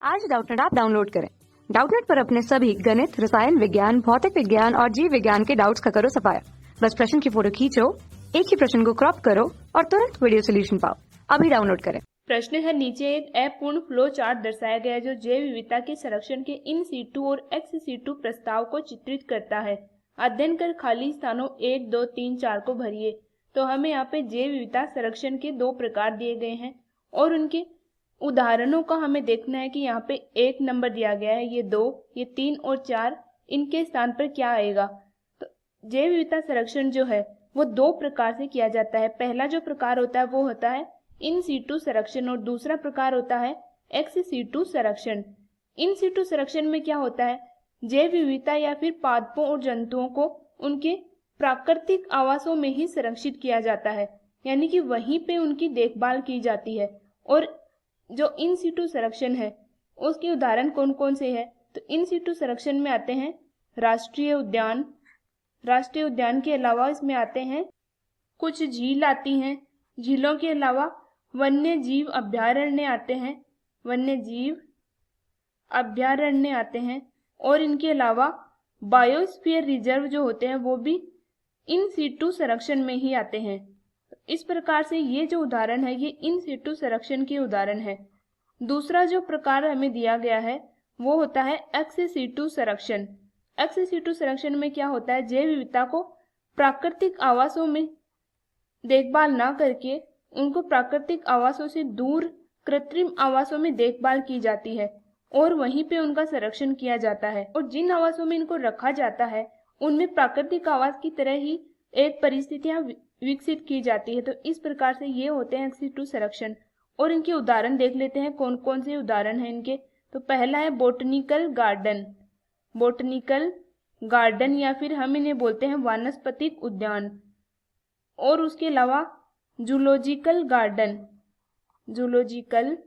आज Doubtnut app download करें। Doubtnut पर अपने सभी गणित, रसायन विज्ञान, भौतिक विज्ञान और जीव विज्ञान के डाउट्स का करो सफाया। बस प्रश्न की फोटो खींचो, एक ही प्रश्न को क्रॉप करो और तुरंत वीडियो सोल्यूशन पाओ। अभी डाउनलोड करें। प्रश्न है, नीचे एक अपूर्ण फ्लो चार्ट दर्शाया गया है जो जैव विविधता के संरक्षण के इन सीटू और एक्स सीटू प्रस्ताव को चित्रित करता है। अध्ययन कर खाली स्थानों 1, 2, 3, 4 को भरिए। तो हमें यहाँ पे जैव विविधता संरक्षण के 2 प्रकार दिए गए हैं और उनके उदाहरणों का हमें देखना है कि यहाँ पे 1 नंबर दिया गया है, ये 2, ये 3 और 4, इनके स्थान पर क्या आएगा। तो जैव विविधता संरक्षण जो है वो 2 प्रकार से किया जाता है। पहला जो प्रकार होता है वो होता है इन सीटू संरक्षण और दूसरा प्रकार होता है एक्स सीटू संरक्षण। इन सीटू संरक्षण में क्या होता है, जैव विविधता या फिर पादपों और जंतुओं को उनके प्राकृतिक आवासों में ही संरक्षित किया जाता है, यानी कि वहीं पे उनकी देखभाल की जाती है। और जो इन सीटू संरक्षण है उसके उदाहरण कौन कौन से हैं, तो इन सीटू संरक्षण में आते हैं राष्ट्रीय उद्यान। राष्ट्रीय उद्यान के अलावा इसमें आते हैं कुछ झील आती हैं। झीलों के अलावा वन्य जीव अभ्यारण्य आते हैं, वन्य जीव अभ्यारण्य आते हैं। और इनके अलावा बायोस्फीयर रिजर्व जो होते हैं वो भी इन सीटू संरक्षण में ही आते हैं। इस प्रकार से ये जो उदाहरण है ये इन सीटू संरक्षण के उदाहरण है। दूसरा जो प्रकार हमें दिया गया है वो होता है एक्स सीटू संरक्षण। एक्स सीटू संरक्षण में क्या होता है, जैव विविधता को प्राकृतिक आवासों में देखभाल ना करके उनको प्राकृतिक आवासों से दूर कृत्रिम आवासों में देखभाल की जाती है और वहीं पे उनका संरक्षण किया जाता है। और जिन आवासों में इनको रखा जाता है उनमें प्राकृतिक आवास की तरह ही एक परिस्थितियां विकसित की जाती है। तो इस प्रकार से ये होते हैं एक्स सीटू संरक्षण। और इनके उदाहरण देख लेते हैं कौन कौन से उदाहरण हैं इनके। तो पहला है बोटनिकल गार्डन। बोटनिकल गार्डन या फिर हम इन्हें बोलते हैं वानस्पतिक उद्यान। और उसके अलावा जूलॉजिकल गार्डन, जूलॉजिकल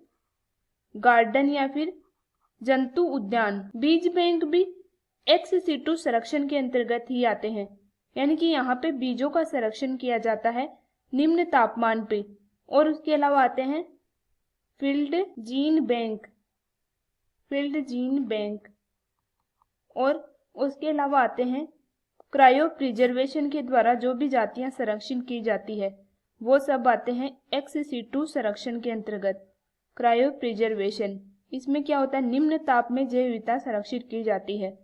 गार्डन या फिर जंतु उद्यान। बीज बैंक भी एक्स सीटू संरक्षण के अंतर्गत ही आते हैं, यानी कि यहाँ पे बीजों का संरक्षण किया जाता है निम्न तापमान पे। और उसके अलावा आते हैं field gene bank, field gene bank. और उसके अलावा आते हैं क्रायो प्रिजर्वेशन के द्वारा जो भी जातियां संरक्षित की जाती है वो सब आते हैं एक्स सीटू संरक्षण के अंतर्गत। क्रायो प्रिजर्वेशन, इसमें क्या होता है, निम्न ताप में जैव विविधता संरक्षित की जाती है।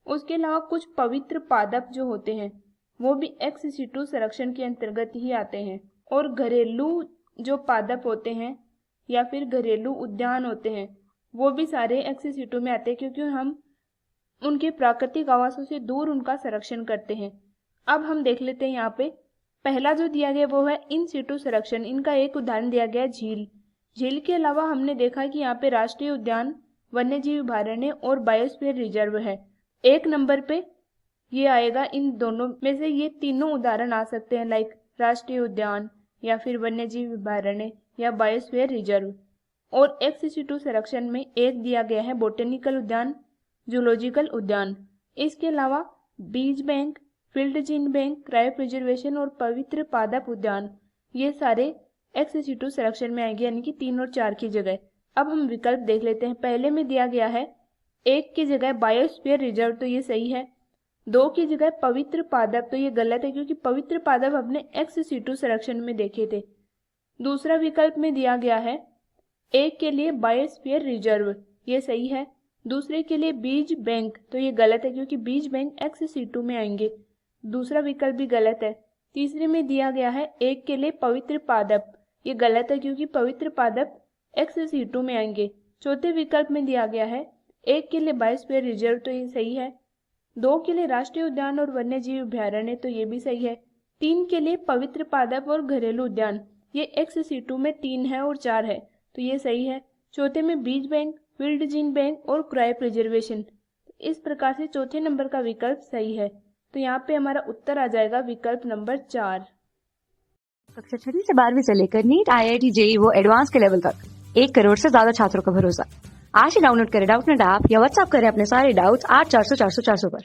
उसके अलावा कुछ पवित्र पादप जो होते हैं वो भी एक्स सीटू संरक्षण के अंतर्गत ही आते हैं। और घरेलू जो पादप होते हैं या फिर घरेलू उद्यान होते हैं वो भी सारे एक्स सीटू में आते हैं, क्योंकि हम उनके प्राकृतिक आवासों से दूर उनका संरक्षण करते हैं। अब हम देख लेते हैं यहाँ पे पहला जो दिया गया वो है इन सीटू संरक्षण। इनका एक उदाहरण दिया गया झील। झील के अलावा हमने देखा कि यहाँ पे राष्ट्रीय उद्यान, वन्य जीव अभयारण्य और बायोस्फीयर रिजर्व है। 1 नंबर पे ये आएगा। इन दोनों में से ये तीनों उदाहरण आ सकते हैं, लाइक राष्ट्रीय उद्यान या फिर वन्य जीव अभयारण्य या बायोस्फीयर रिजर्व। और एक्स सीटू संरक्षण में एक दिया गया है बोटेनिकल उद्यान, जूलॉजिकल उद्यान। इसके अलावा बीज bank, field gene bank, cryo preservation और पवित्र पादप उद्यान, ये सारे एक्स सीटू संरक्षण में आएंगे, यानी कि 3 और 4 की जगह। अब हम विकल्प देख लेते हैं। पहले में दिया गया है 1 की जगह बायोस्फीयर रिजर्व, तो ये सही है। 2 की जगह पवित्र पादप, तो ये गलत है क्योंकि पवित्र पादप अपने एक्स सीटू संरक्षण में देखे थे। दूसरा विकल्प में दिया गया है 1 के लिए बायोस्फीयर रिजर्व, ये सही है। दूसरे के लिए बीज बैंक, तो ये गलत है क्योंकि बीज बैंक एक्स सीटू में आएंगे, दूसरा विकल्प भी गलत है। तीसरे में दिया गया है 1 के लिए पवित्र पादप, ये गलत है क्योंकि पवित्र पादप एक्स सीटू में आएंगे। चौथे विकल्प में दिया गया है 1 के लिए बायोस्फीयर रिजर्व, तो ये सही है। 2 के लिए राष्ट्रीय उद्यान और वन्य जीव अभयारण्य, तो ये भी सही है। 3 के लिए पवित्र पादप और घरेलू उद्यान, ये एक्स सीटू में 3 है और 4 है, तो ये सही है। चौथे में बीज बैंक, फील्ड जीन बैंक और क्रायो प्रिजर्वेशन, इस प्रकार से चौथे नंबर का विकल्प सही है। तो यहाँ पे हमारा उत्तर आ जाएगा विकल्प नंबर 4। कक्षा 6 से 12वीं से लेकर नीट, IIT, JEE वो एडवांस के लेवल तक 1 करोड़ से ज्यादा छात्रों का भरोसा। आज ही डाउनलोड करें डाउटनेट ऐप या व्हाट्सएप करें अपने सारे डाउट्स 8400 400 400 पर।